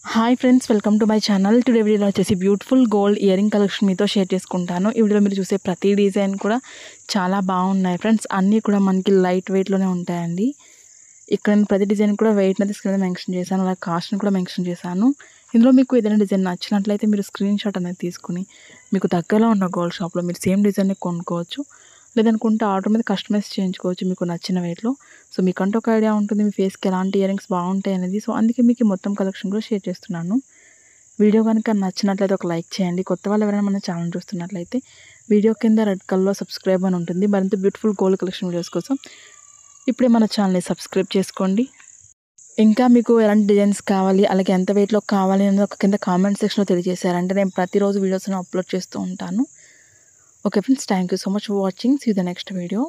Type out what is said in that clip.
Hi friends, welcome to my channel. Today వీడియోలో వచ్చేసి beautiful gold earring collection మీతో share చేసుకుంటాను. ఈ వీడియోలో మీరు చూసే ప్రతి డిజైన్ కూడా చాలా బాగున్నాయి ఫ్రెండ్స్. అన్నీ కూడా మనకి లైట్ వెయిట్లోనే ఉంటాయండి. ఇక్కడ నేను ప్రతి డిజైన్ కూడా వెయిట్ అనేది స్క్రీన్ మెన్షన్ చేశాను, అలాగే కాస్ట్ని కూడా మెన్షన్ చేశాను. ఇందులో మీకు ఏదైనా డిజైన్ నచ్చినట్లయితే మీరు స్క్రీన్ షాట్ అనేది తీసుకుని మీకు దగ్గరలో ఉన్న గోల్డ్ షాప్లో మీరు సేమ్ డిజైన్ని కొనుక్కోవచ్చు. లేదనుకుంటే ఆర్డర్ మీద కస్టమైజ్ చేయించుకోవచ్చు మీకు నచ్చిన వెయిట్లో. సో మీకంటూ ఒక ఐడియా ఉంటుంది మీ ఫేస్కి ఎలాంటి ఇయరింగ్స్ బాగుంటాయి అనేది. సో అందుకే మీకు మొత్తం కలెక్షన్ కూడా షేర్ చేస్తున్నాను. వీడియో కనుక నచ్చినట్లయితే ఒక లైక్ చేయండి. కొత్త వాళ్ళు ఎవరైనా మన ఛానల్ చూస్తున్నట్లయితే వీడియో కింద రెడ్ కలర్లో సబ్స్క్రైబ్ అని ఉంటుంది. మరింత బ్యూటిఫుల్ గోల్డ్ కలెక్షన్ వీడియోస్ కోసం ఇప్పుడే మన ఛానల్ని సబ్స్క్రైబ్ చేసుకోండి. ఇంకా మీకు ఎలాంటి డిజైన్స్ కావాలి, అలాగే ఎంత వెయిట్లో కావాలి అనేది ఒక కింద కామెంట్ సెక్షన్లో తెలియజేశారంటే నేను ప్రతిరోజు వీడియోస్ని అప్లోడ్ చేస్తూ ఉంటాను. Okay friends, thank you so much for watching. See you the next video.